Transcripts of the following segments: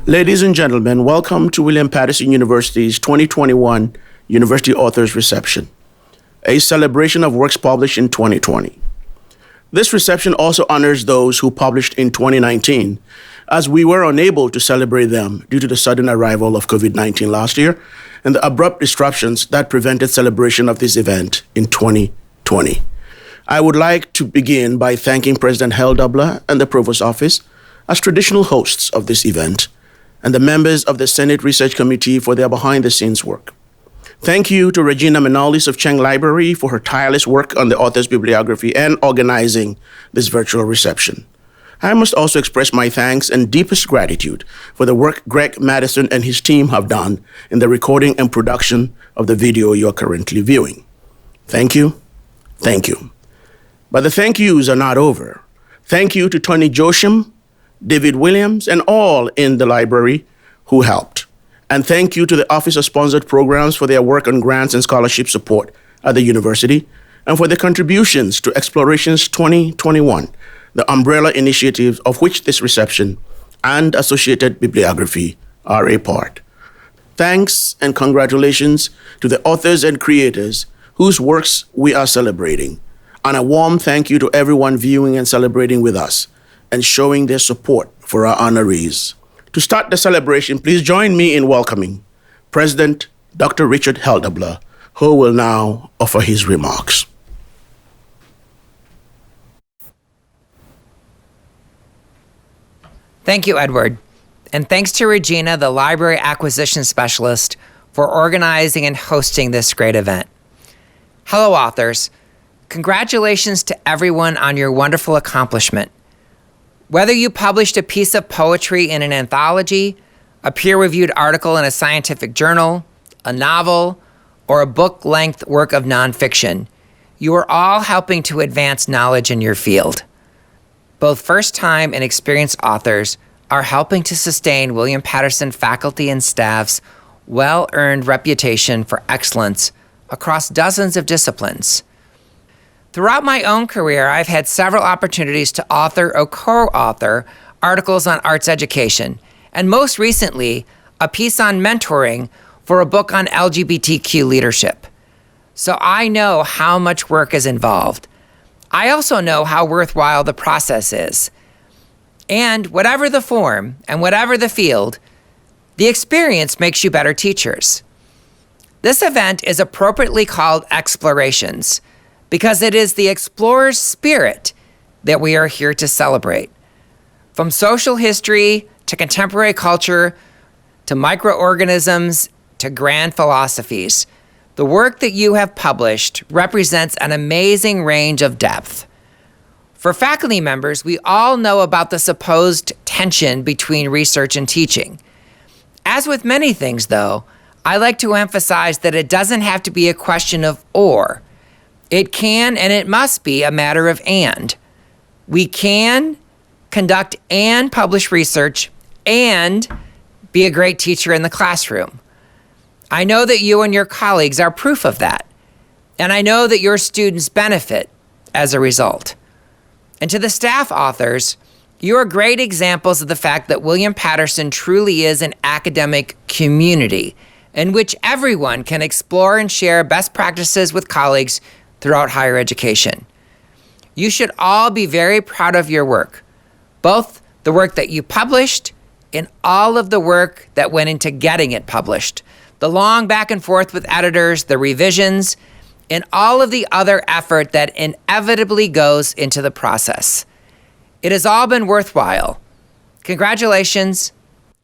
Ladies and gentlemen, welcome to William Patterson University's 2021 University Authors Reception, a celebration of works published in 2020. This reception also honors those who published in 2019, as we were unable to celebrate them due to the sudden arrival of COVID-19 last year and the abrupt disruptions that prevented celebration of this event in 2020. I would like to begin by thanking President Henkle and the Provost Office as traditional hosts of this event, and the members of the Senate Research Committee for their behind-the-scenes work. Thank you to Regina Menolis of Cheng Library for her tireless work on the author's bibliography and organizing this virtual reception. I must also express my thanks and deepest gratitude for the work Greg Madison and his team have done in the recording and production of the video you are currently viewing. Thank you. Thank you. But the thank yous are not over. Thank you to Tony Josham, David Williams, and all in the library who helped. And thank you to the Office of Sponsored Programs for their work on grants and scholarship support at the university, and for their contributions to Explorations 2021, the umbrella initiative of which this reception and associated bibliography are a part. Thanks and congratulations to the authors and creators whose works we are celebrating. And a warm thank you to everyone viewing and celebrating with us and showing their support for our honorees. To start the celebration, please join me in welcoming President Dr. Richard Henkle, who will now offer his remarks. Thank you, Edward. And thanks to Regina, the Library Acquisition Specialist, for organizing and hosting this great event. Hello, authors. Congratulations to everyone on your wonderful accomplishment. Whether you published a piece of poetry in an anthology, a peer-reviewed article in a scientific journal, a novel, or a book-length work of nonfiction, you are all helping to advance knowledge in your field. Both first-time and experienced authors are helping to sustain William Patterson faculty and staff's well-earned reputation for excellence across dozens of disciplines. Throughout my own career, I've had several opportunities to author or co-author articles on arts education, and most recently, a piece on mentoring for a book on LGBTQ leadership. So I know how much work is involved. I also know how worthwhile the process is. And whatever the form and whatever the field, the experience makes you better teachers. This event is appropriately called Explorations, because it is the explorer's spirit that we are here to celebrate. From social history to contemporary culture to microorganisms to grand philosophies, the work that you have published represents an amazing range of depth. For faculty members, we all know about the supposed tension between research and teaching. As with many things, though, I like to emphasize that it doesn't have to be a question of or. It can and it must be a matter of and. We can conduct and publish research and be a great teacher in the classroom. I know that you and your colleagues are proof of that, and I know that your students benefit as a result. And to the staff authors, you are great examples of the fact that William Patterson truly is an academic community in which everyone can explore and share best practices with colleagues throughout higher education. You should all be very proud of your work, both the work that you published and all of the work that went into getting it published, the long back and forth with editors, the revisions, and all of the other effort that inevitably goes into the process. It has all been worthwhile. Congratulations,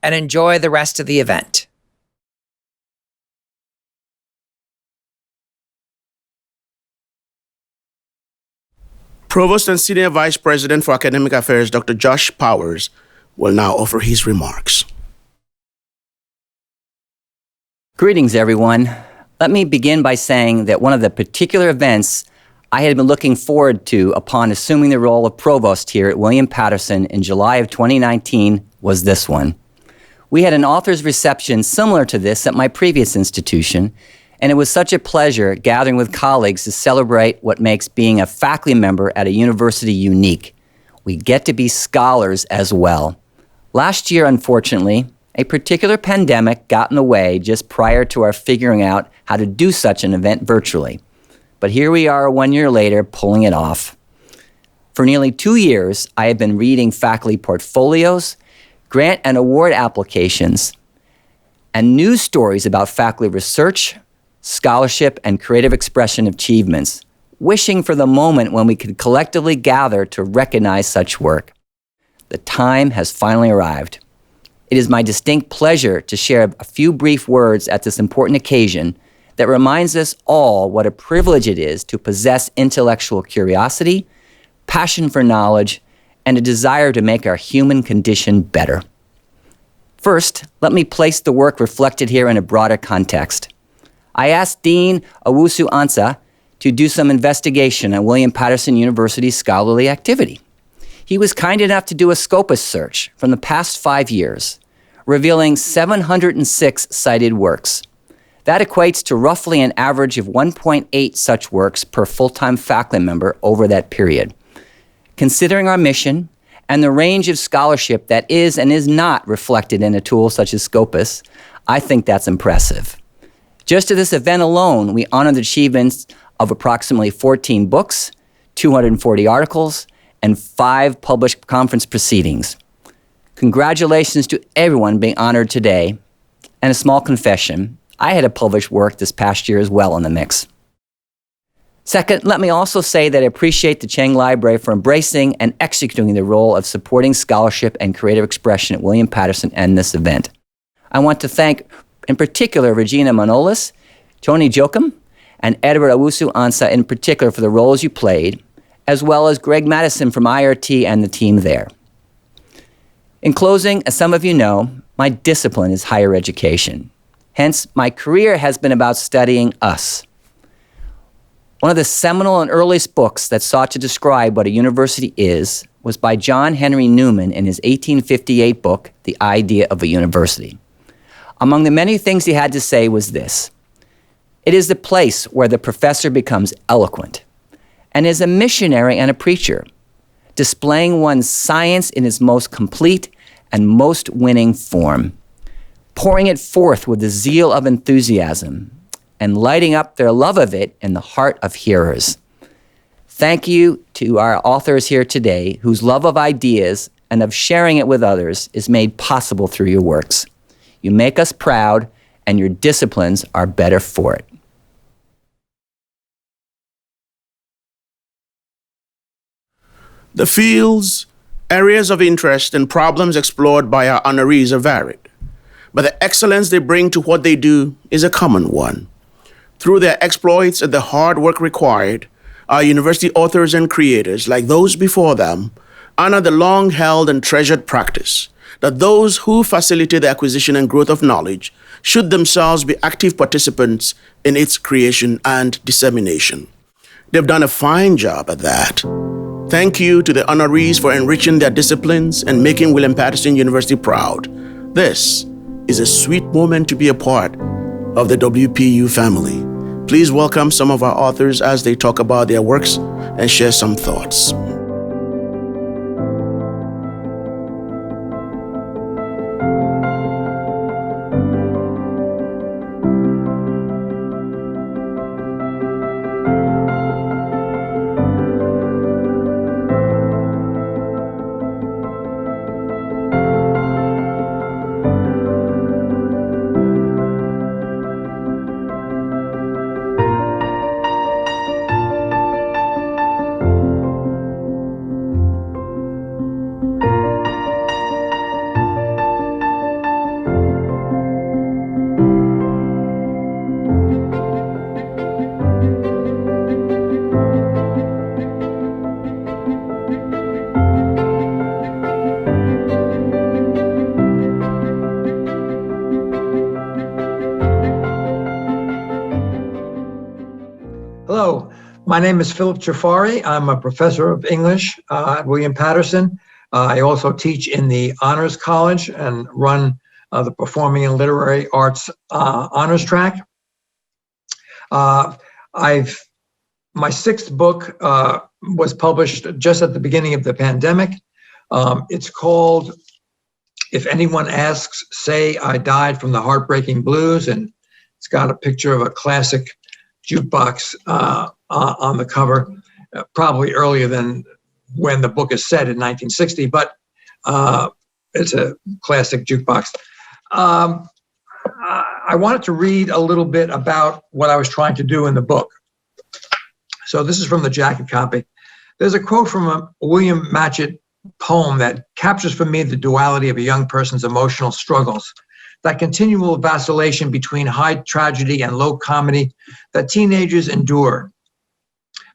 and enjoy the rest of the event. Provost and Senior Vice President for Academic Affairs, Dr. Josh Powers, will now offer his remarks. Greetings, everyone. Let me begin by saying that one of the particular events I had been looking forward to upon assuming the role of Provost here at William Patterson in July of 2019 was this one. We had an author's reception similar to this at my previous institution, and it was such a pleasure gathering with colleagues to celebrate what makes being a faculty member at a university unique. We get to be scholars as well. Last year, unfortunately, A particular pandemic got in the way just prior to our figuring out how to do such an event virtually. But here we are 1 year later, pulling it off. For nearly 2 years, I have been reading faculty portfolios, grant and award applications, and news stories about faculty research, scholarship, and creative expression achievements, wishing for the moment when we could collectively gather to recognize such work. The time has finally arrived. It is my distinct pleasure to share a few brief words at this important occasion that reminds us all what a privilege it is to possess intellectual curiosity, passion for knowledge, and a desire to make our human condition better. First, let me place the work reflected here in a broader context. I asked Dean Owusu-Ansah to do some investigation on William Patterson University's scholarly activity. He was kind enough to do a Scopus search from the past 5 years, revealing 706 cited works. That equates to roughly an average of 1.8 such works per full-time faculty member over that period. Considering our mission and the range of scholarship that is and is not reflected in a tool such as Scopus, I think that's impressive. Just to this event alone, we honored the achievements of approximately 14 books, 240 articles, and 5 published conference proceedings. Congratulations to everyone being honored today. And a small confession, I had a published work this past year as well in the mix. Second, let me also say that I appreciate the Cheng Library for embracing and executing the role of supporting scholarship and creative expression at William Patterson and this event. I want to thank, in particular, Regina Manolis, Tony Jochum, and Edward Owusu-Ansah in particular for the roles you played, as well as Greg Madison from IRT and the team there. In closing, as some of you know, my discipline is higher education. Hence, my career has been about studying us. One of the seminal and earliest books that sought to describe what a university is was by John Henry Newman in his 1858 book, The Idea of a University. Among the many things he had to say was this: it is the place where the professor becomes eloquent and is a missionary and a preacher, displaying one's science in its most complete and most winning form, pouring it forth with the zeal of enthusiasm, and lighting up their love of it in the heart of hearers. Thank you to our authors here today, whose love of ideas and of sharing it with others is made possible through your works. You make us proud, and your disciplines are better for it. The fields, areas of interest, and problems explored by our honorees are varied, but the excellence they bring to what they do is a common one. Through their exploits and the hard work required, our university authors and creators, like those before them, honor the long-held and treasured practice that those who facilitate the acquisition and growth of knowledge should themselves be active participants in its creation and dissemination. They've done a fine job at that. Thank you to the honorees for enriching their disciplines and making William Patterson University proud. This is a sweet moment to be a part of the WPU family. Please welcome some of our authors as they talk about their works and share some thoughts. Hello, my name is Philip Jafari. I'm a professor of English at William Patterson. I also teach in the Honors College and run the Performing and Literary Arts Honors Track. My 6th book was published just at the beginning of the pandemic. It's called If anyone asks, say I died from the heartbreaking blues, and it's got a picture of a classic jukebox on the cover, probably earlier than when the book is set in 1960, but it's a classic jukebox. I wanted to read a little bit about what I was trying to do in the book. So this is from the jacket copy. There's a quote from a William Matchett poem that captures for me the duality of a young person's emotional struggles, that continual vacillation between high tragedy and low comedy that teenagers endure.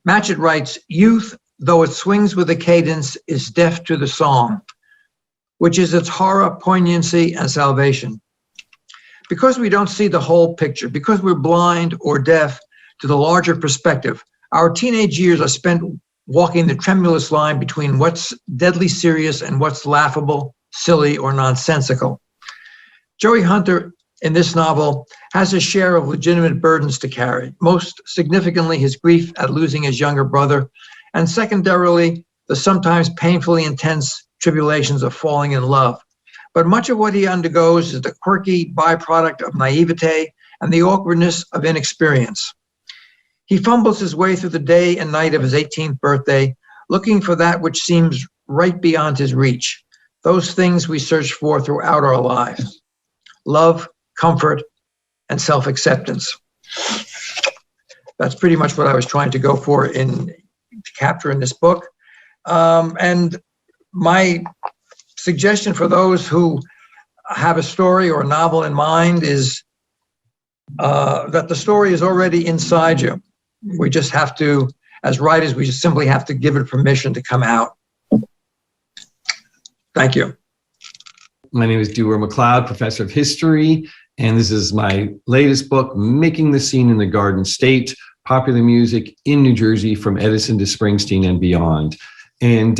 Matchett writes, "Youth, though it swings with a cadence, is deaf to the song, which is its horror, poignancy, and salvation. Because we don't see the whole picture, because we're blind or deaf to the larger perspective, our teenage years are spent walking the tremulous line between what's deadly serious and what's laughable, silly, or nonsensical." Joey Hunter, in this novel, has his share of legitimate burdens to carry, most significantly his grief at losing his younger brother, and secondarily, the sometimes painfully intense tribulations of falling in love. But much of what he undergoes is the quirky byproduct of naivete and the awkwardness of inexperience. He fumbles his way through the day and night of his 18th birthday, looking for that which seems right beyond his reach, those things we search for throughout our lives: love, comfort, and self-acceptance. That's pretty much what I was trying to go for to capture in this book. And my suggestion for those who have a story or a novel in mind is that the story is already inside you. We just have to, as writers, we just simply have to give it permission to come out. Thank you. My name is Dewar McLeod, professor of history, and this is my latest book, Making the Scene in the Garden State, Popular Music in New Jersey from Edison to Springsteen and Beyond. And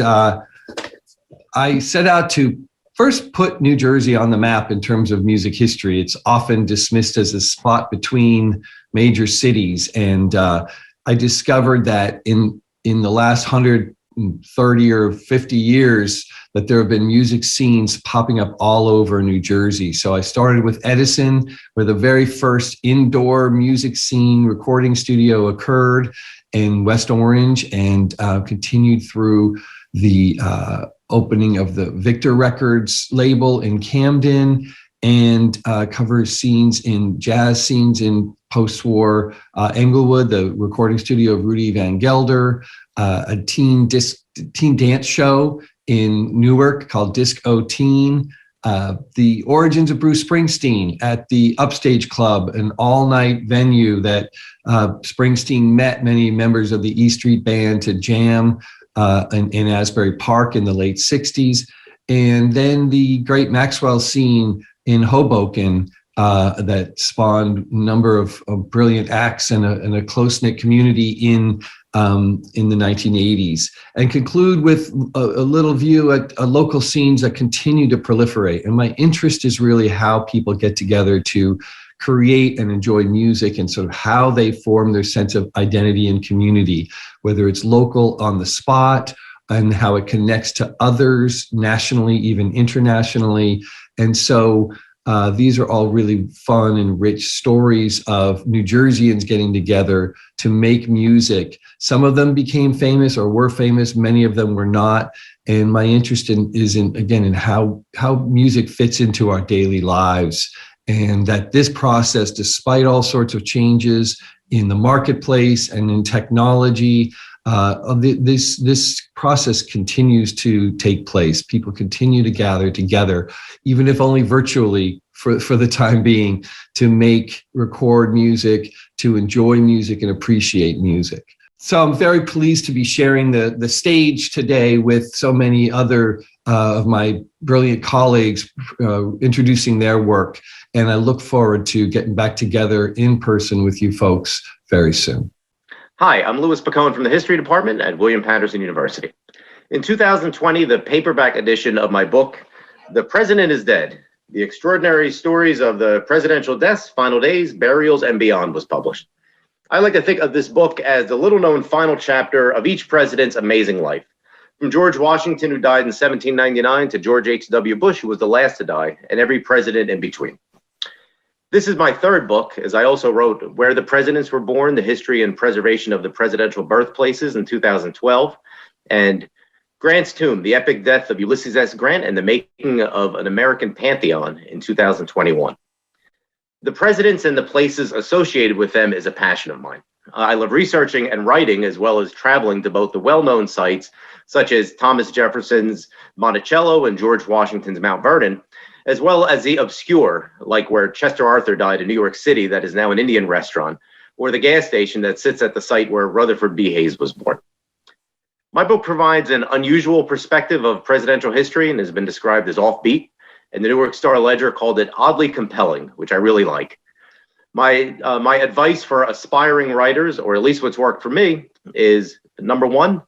I set out to first put New Jersey on the map in terms of music history. It's often dismissed as a spot between major cities. And I discovered that in the last 130 or 50 years that there have been music scenes popping up all over New Jersey. So I started with Edison, where the very first indoor music scene recording studio occurred in West Orange, and continued through the opening of the Victor Records label in Camden, and covers jazz scenes in post-war Englewood, the recording studio of Rudy Van Gelder, a teen dance show in Newark called Disco Teen, the origins of Bruce Springsteen at the Upstage Club, an all-night venue that Springsteen met many members of the E Street Band to jam in Asbury Park in the late 60s. And then the great Maxwell scene in Hoboken that spawned a number of brilliant acts and a close-knit community in the 1980s, and conclude with a little view at local scenes that continue to proliferate. And my interest is really how people get together to create and enjoy music, and sort of how they form their sense of identity and community, whether it's local on the spot and how it connects to others nationally, even internationally. And so these are all really fun and rich stories of New Jerseyans getting together to make music. Some of them became famous or were famous. Many of them were not. And my interest is in how music fits into our daily lives. And that this process, despite all sorts of changes in the marketplace and in technology, this process continues to take place. People continue to gather together, even if only virtually for the time being, to record music, to enjoy music and appreciate music. So I'm very pleased to be sharing the stage today with so many other of my brilliant colleagues introducing their work. And I look forward to getting back together in person with you folks very soon. Hi, I'm Louis Picone from the History Department at William Patterson University. In 2020, the paperback edition of my book, The President is Dead: The Extraordinary Stories of the Presidential Deaths, Final Days, Burials, and Beyond was published. I like to think of this book as the little-known final chapter of each president's amazing life. From George Washington, who died in 1799, to George H.W. Bush, who was the last to die, and every president in between. This is my third book, as I also wrote Where the Presidents Were Born, The History and Preservation of the Presidential Birthplaces in 2012, and Grant's Tomb, The Epic Death of Ulysses S. Grant and the Making of an American Pantheon in 2021. The presidents and the places associated with them is a passion of mine. I love researching and writing, as well as traveling to both the well-known sites, such as Thomas Jefferson's Monticello and George Washington's Mount Vernon, as well as the obscure, like where Chester Arthur died in New York City, that is now an Indian restaurant, or the gas station that sits at the site where Rutherford B. Hayes was born. My book provides an unusual perspective of presidential history and has been described as offbeat, and the New York Star Ledger called it oddly compelling, which I really like. My advice for aspiring writers, or at least what's worked for me, is number one,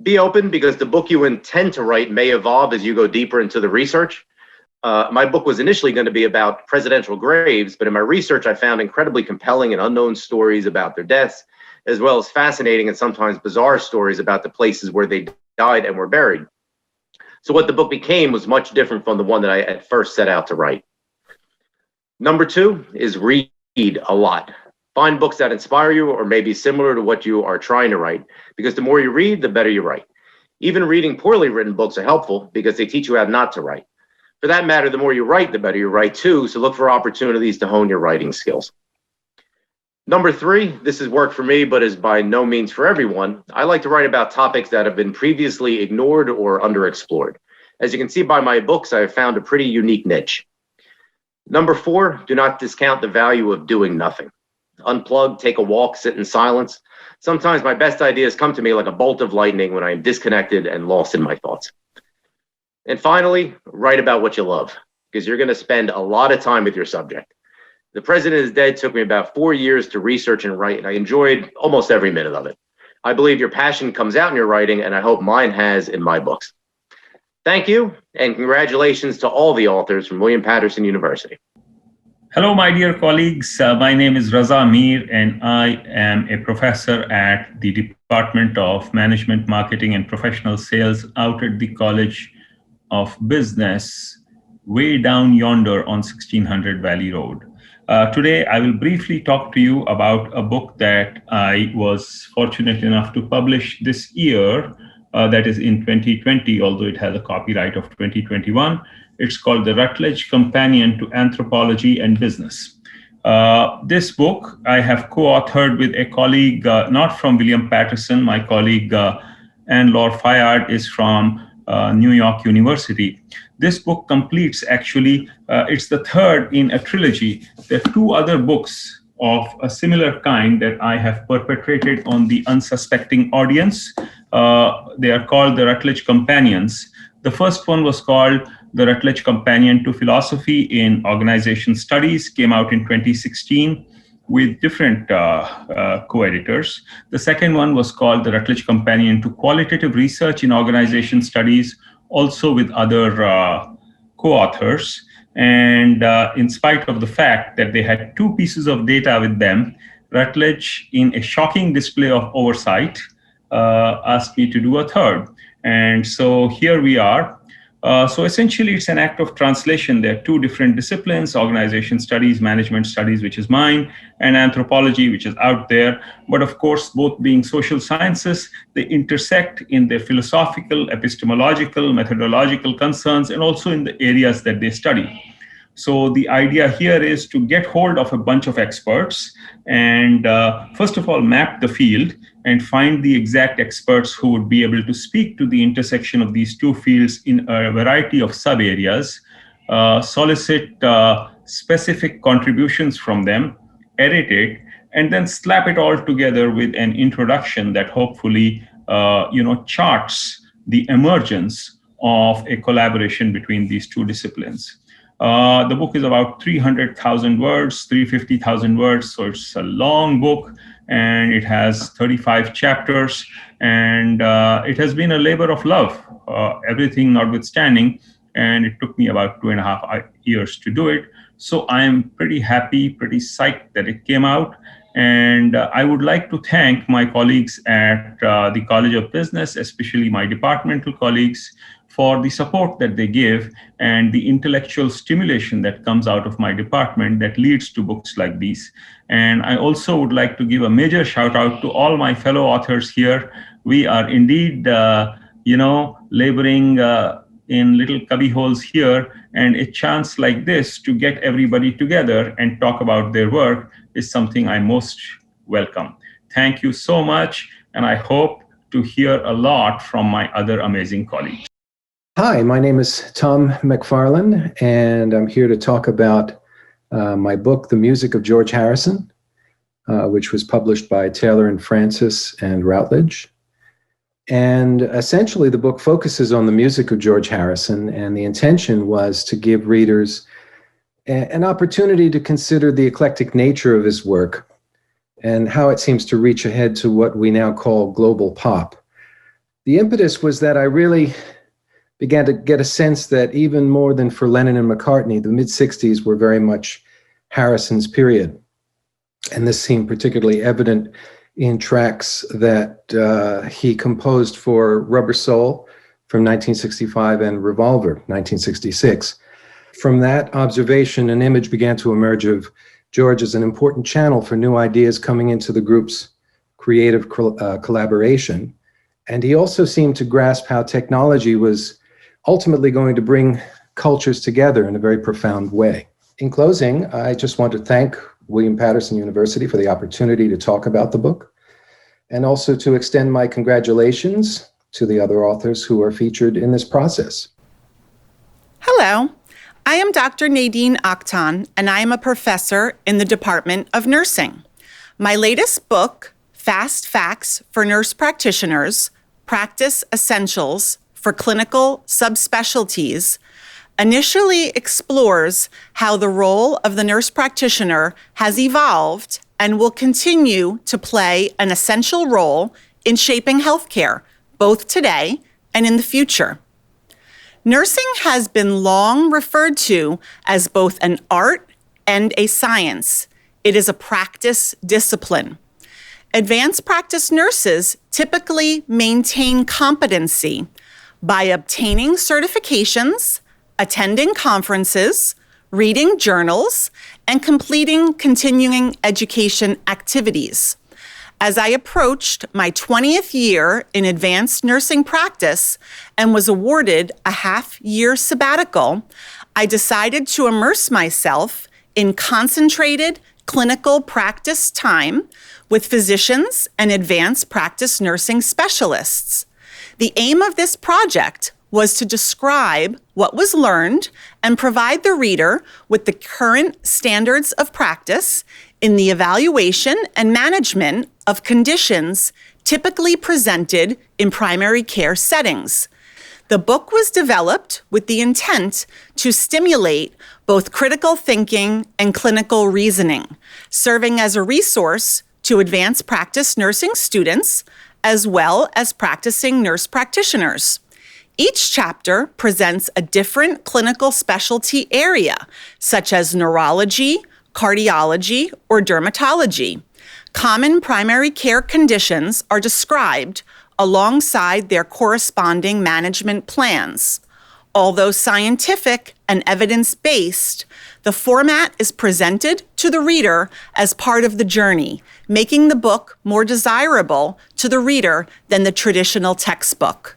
be open, because the book you intend to write may evolve as you go deeper into the research. My book was initially going to be about presidential graves, but in my research, I found incredibly compelling and unknown stories about their deaths, as well as fascinating and sometimes bizarre stories about the places where they died and were buried. So what the book became was much different from the one that I at first set out to write. Number two is read a lot. Find books that inspire you or may be similar to what you are trying to write, because the more you read, the better you write. Even reading poorly written books are helpful because they teach you how not to write. For that matter, the more you write, the better you write too, so look for opportunities to hone your writing skills. Number three, this has worked for me, but is by no means for everyone. I like to write about topics that have been previously ignored or underexplored. As you can see by my books, I have found a pretty unique niche. Number four, do not discount the value of doing nothing. Unplug, take a walk, sit in silence. Sometimes my best ideas come to me like a bolt of lightning when I am disconnected and lost in my thoughts. And finally, write about what you love, because you're going to spend a lot of time with your subject. The President is Dead took me about 4 years to research and write, and I enjoyed almost every minute of it. I believe your passion comes out in your writing, and I hope mine has in my books. Thank you, and congratulations to all the authors from William Patterson University. Hello, my dear colleagues. My name is Raza, and I am a professor at the Department of Management, Marketing, and Professional Sales out at the College of Business, way down yonder on 1600 Valley Road. Today, I will briefly talk to you about a book that I was fortunate enough to publish this year, that is in 2020, although it has a copyright of 2021. It's called The Rutledge Companion to Anthropology and Business. This book I have co-authored with a colleague, not from William Patterson. My colleague, Anne-Laure Fayard, is from New York University. This book completes, actually, it's the third in a trilogy. There are two other books of a similar kind that I have perpetrated on the unsuspecting audience. They are called the Rutledge Companions. The first one was called The Rutledge Companion to Philosophy in Organization Studies, came out in 2016 with different co-editors. The second one was called The Rutledge Companion to Qualitative Research in Organization Studies, also with other co-authors. And in spite of the fact that they had two pieces of data with them, Rutledge, in a shocking display of oversight, asked me to do a third. And so here we are. So essentially, it's an act of translation. There are two different disciplines: organization studies, management studies, which is mine, and anthropology, which is out there. But of course, both being social sciences, they intersect in their philosophical, epistemological, methodological concerns, and also in the areas that they study. So the idea here is to get hold of a bunch of experts and first of all, map the field and find the exact experts who would be able to speak to the intersection of these two fields in a variety of sub-areas, solicit specific contributions from them, edit it, and then slap it all together with an introduction that hopefully charts the emergence of a collaboration between these two disciplines. The book is about 300,000 words, 350,000 words, so it's a long book, and it has 35 chapters, and it has been a labor of love, everything notwithstanding, and it took me about 2.5 years to do it. So I am pretty happy, pretty psyched that it came out, And I would like to thank my colleagues at the College of Business, especially my departmental colleagues, for the support that they give and the intellectual stimulation that comes out of my department that leads to books like these. And I also would like to give a major shout out to all my fellow authors here. We are indeed, laboring in little cubby holes here, and a chance like this to get everybody together and talk about their work is something I most welcome. Thank you so much, and I hope to hear a lot from my other amazing colleagues. Hi, my name is Tom McFarland, and I'm here to talk about my book, The Music of George Harrison, which was published by Taylor and Francis and Routledge. And essentially, the book focuses on the music of George Harrison, and the intention was to give readers an opportunity to consider the eclectic nature of his work and how it seems to reach ahead to what we now call global pop. The impetus was that I really began to get a sense that even more than for Lennon and McCartney, the mid-60s were very much Harrison's period. And this seemed particularly evident in tracks that he composed for Rubber Soul from 1965 and Revolver, 1966. From that observation, an image began to emerge of George as an important channel for new ideas coming into the group's creative collaboration. And he also seemed to grasp how technology was ultimately going to bring cultures together in a very profound way. In closing, I just want to thank William Patterson University for the opportunity to talk about the book, and also to extend my congratulations to the other authors who are featured in this process. Hello, I am Dr. Nadine Akhtan, and I am a professor in the Department of Nursing. My latest book, Fast Facts for Nurse Practitioners, Practice Essentials for Clinical Subspecialties, initially explores how the role of the nurse practitioner has evolved and will continue to play an essential role in shaping healthcare, both today and in the future. Nursing has been long referred to as both an art and a science. It is a practice discipline. Advanced practice nurses typically maintain competency by obtaining certifications, attending conferences, reading journals, and completing continuing education activities. As I approached my 20th year in advanced nursing practice and was awarded a half-year sabbatical, I decided to immerse myself in concentrated clinical practice time with physicians and advanced practice nursing specialists. The aim of this project was to describe what was learned and provide the reader with the current standards of practice in the evaluation and management of conditions typically presented in primary care settings. The book was developed with the intent to stimulate both critical thinking and clinical reasoning, serving as a resource to advanced practice nursing students as well as practicing nurse practitioners. Each chapter presents a different clinical specialty area, such as neurology, cardiology, or dermatology. Common primary care conditions are described alongside their corresponding management plans. Although scientific and evidence-based, the format is presented to the reader as part of the journey, making the book more desirable to the reader than the traditional textbook.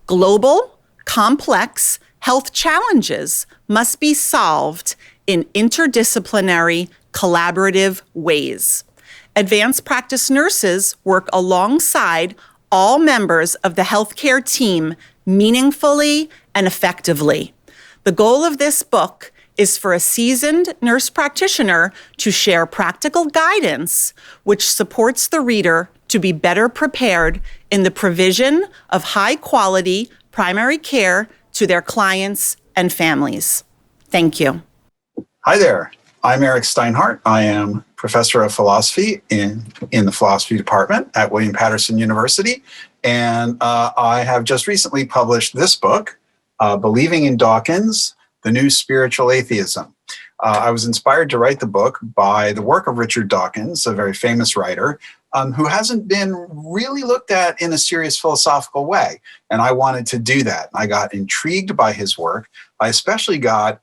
Global, complex health challenges must be solved in interdisciplinary, collaborative ways. Advanced practice nurses work alongside all members of the healthcare team meaningfully and effectively. The goal of this book is for a seasoned nurse practitioner to share practical guidance which supports the reader to be better prepared in the provision of high-quality primary care to their clients and families. Thank you. Hi there. I'm Eric Steinhardt. I am professor of philosophy in the philosophy department at William Patterson University. And I have just recently published this book, Believing in Dawkins, The New Spiritual Atheism, I was inspired to write the book by the work of Richard Dawkins, a very famous writer, who hasn't been really looked at in a serious philosophical way. And I wanted to do that. I got intrigued by his work. I especially got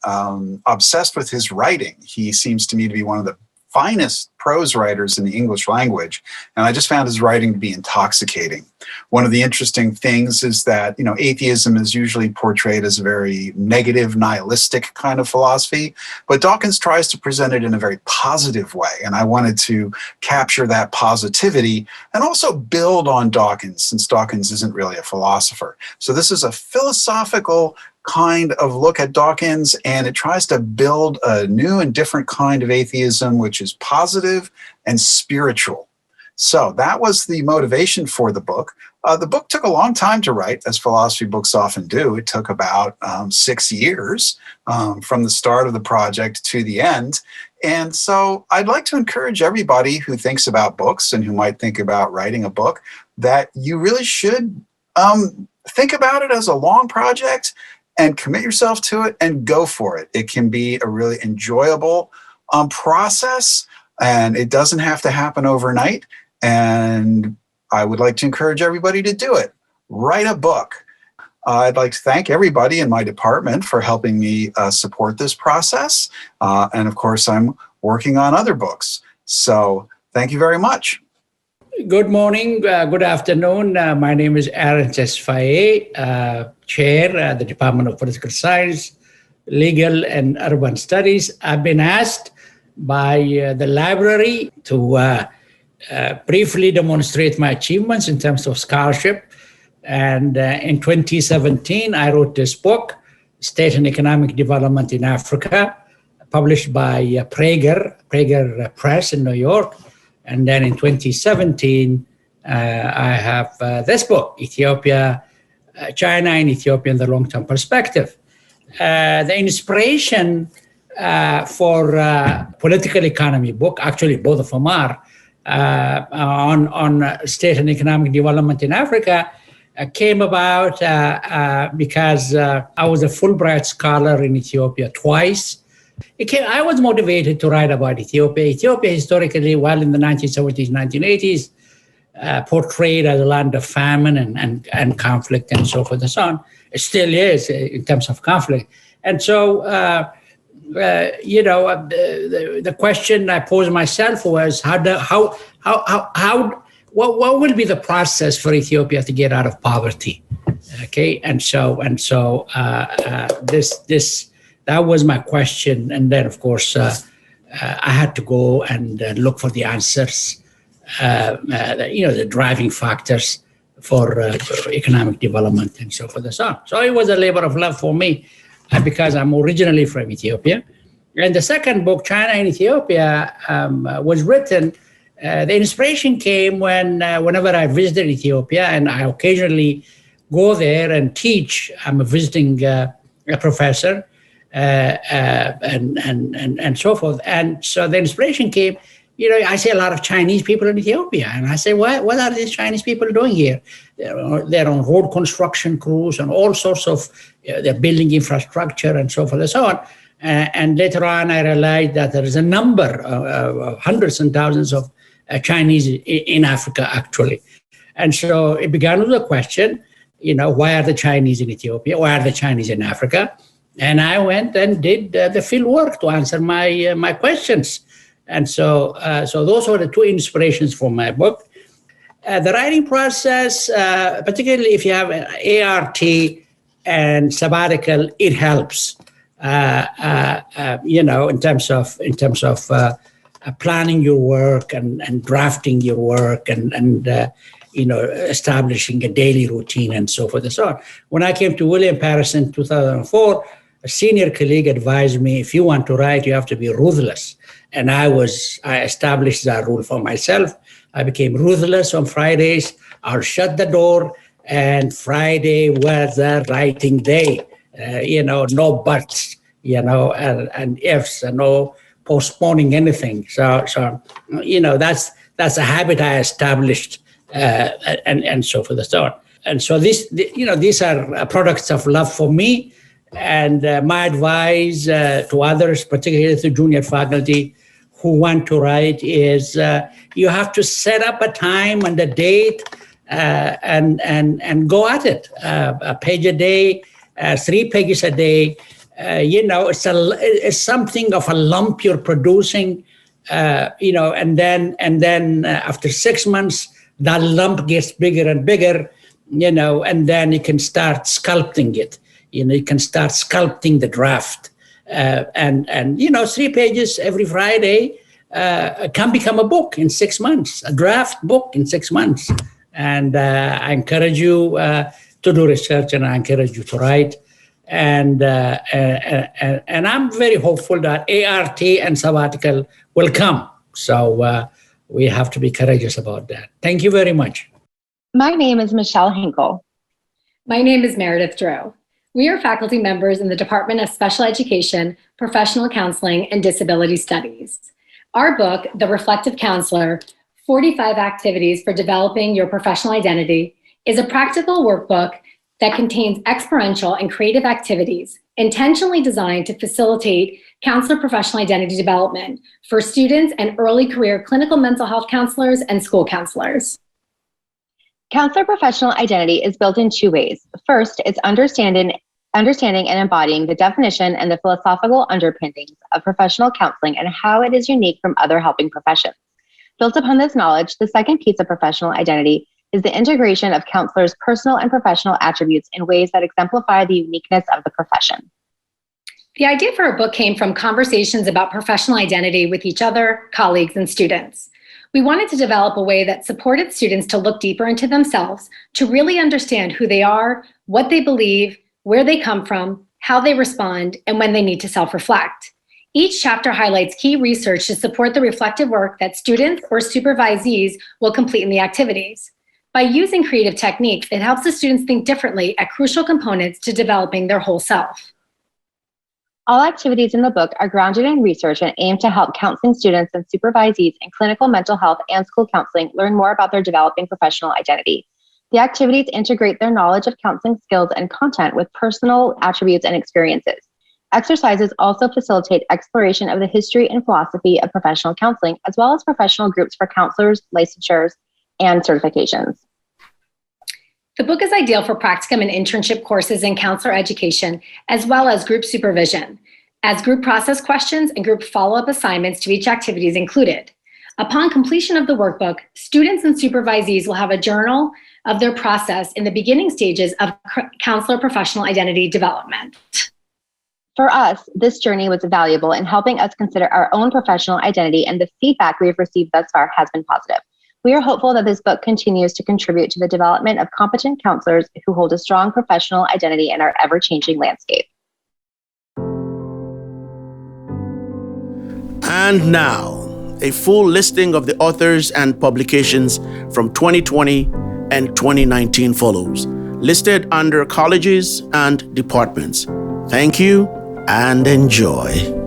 obsessed with his writing. He seems to me to be one of the finest prose writers in the English language. And I just found his writing to be intoxicating. One of the interesting things is that, atheism is usually portrayed as a very negative, nihilistic kind of philosophy, but Dawkins tries to present it in a very positive way. And I wanted to capture that positivity and also build on Dawkins, since Dawkins isn't really a philosopher. So this is a philosophical kind of look at Dawkins, and it tries to build a new and different kind of atheism, which is positive and spiritual. So that was the motivation for the book. The book took a long time to write, as philosophy books often do. It took about 6 years from the start of the project to the end. And so I'd like to encourage everybody who thinks about books and who might think about writing a book, that you really should think about it as a long project and commit yourself to it and go for it. It can be a really enjoyable process, and it doesn't have to happen overnight. And I would like to encourage everybody to do it. Write a book. I'd like to thank everybody in my department for helping me support this process. And of course, I'm working on other books. So thank you very much. Good morning, good afternoon. My name is Aaron Tesfaye, Chair at the Department of Political Science, Legal and Urban Studies. I've been asked by the library to briefly demonstrate my achievements in terms of scholarship. And in 2017, I wrote this book, State and Economic Development in Africa, published by Prager Press in New York. And then in 2017, I have this book, Ethiopia, China and Ethiopia in the Long-Term Perspective. The inspiration for political economy book, actually both of them are, on state and economic development in Africa, came about because I was a Fulbright scholar in Ethiopia twice. I was motivated to write about Ethiopia. Ethiopia historically, well, in the 1970s, 1980s, portrayed as a land of famine and conflict and so forth and so on. It still is in terms of conflict. And so, the question I posed myself was, what will be the process for Ethiopia to get out of poverty? Okay, that was my question. And then, of course, I had to go and look for the answers, the driving factors for economic development and so forth and so on. So it was a labor of love for me because I'm originally from Ethiopia. And the second book, China and Ethiopia, was written. The inspiration came whenever I visited Ethiopia, and I occasionally go there and teach. I'm a visiting professor. And so forth. And so the inspiration came, I see a lot of Chinese people in Ethiopia. And I say, what are these Chinese people doing here? They're on road construction crews and all sorts of, they're building infrastructure and so forth and so on. And later on, I realized that there is a number of hundreds and thousands of Chinese in Africa, actually. And so it began with a question, why are the Chinese in Ethiopia? Why are the Chinese in Africa? And I went and did the field work to answer my questions. And so those were the two inspirations for my book. The writing process, particularly if you have an ART and sabbatical, it helps. In terms of planning your work and drafting your work and establishing a daily routine and so forth and so on. When I came to William Patterson in 2004, a senior colleague advised me, if you want to write, you have to be ruthless. And I established that rule for myself. I became ruthless on Fridays. I'll shut the door, and Friday was a writing day. No buts, and ifs, and no postponing anything. So that's a habit I established, and so forth and so on. And so these are products of love for me. And my advice to others, particularly to junior faculty who want to write, is you have to set up a time and a date and go at it. A page a day, 3 pages a day. It's something of a lump you're producing, and then after 6 months, that lump gets bigger and bigger, and then you can start sculpting it. You can start sculpting the draft. And 3 pages every Friday can become a book in 6 months, a draft book in 6 months. And I encourage you to do research, and I encourage you to write. And I'm very hopeful that ART and sabbatical will come. So we have to be courageous about that. Thank you very much. My name is Michelle Henkle. My name is Meredith Drow. We are faculty members in the Department of Special Education, Professional Counseling, and Disability Studies. Our book, The Reflective Counselor, 45 Activities for Developing Your Professional Identity, is a practical workbook that contains experiential and creative activities intentionally designed to facilitate counselor professional identity development for students and early career clinical mental health counselors and school counselors. Counselor professional identity is built in 2 ways. First, it's understanding and embodying the definition and the philosophical underpinnings of professional counseling and how it is unique from other helping professions. Built upon this knowledge, the second piece of professional identity is the integration of counselors' personal and professional attributes in ways that exemplify the uniqueness of the profession. The idea for our book came from conversations about professional identity with each other, colleagues, and students. We wanted to develop a way that supported students to look deeper into themselves, to really understand who they are, what they believe, where they come from, how they respond, and when they need to self-reflect. Each chapter highlights key research to support the reflective work that students or supervisees will complete in the activities. By using creative techniques, it helps the students think differently at crucial components to developing their whole self. All activities in the book are grounded in research and aim to help counseling students and supervisees in clinical mental health and school counseling learn more about their developing professional identity. The activities integrate their knowledge of counseling skills and content with personal attributes and experiences. Exercises also facilitate exploration of the history and philosophy of professional counseling, as well as professional groups for counselors, licensures, and certifications. The book is ideal for practicum and internship courses in counselor education, as well as group supervision, as group process questions and group follow-up assignments to each activity is included. Upon completion of the workbook, students and supervisees will have a journal of their process in the beginning stages of counselor professional identity development. For us, this journey was valuable in helping us consider our own professional identity, and the feedback we've received thus far has been positive. We are hopeful that this book continues to contribute to the development of competent counselors who hold a strong professional identity in our ever-changing landscape. And now, a full listing of the authors and publications from 2020 and 2019 follows, listed under colleges and departments. Thank you and enjoy.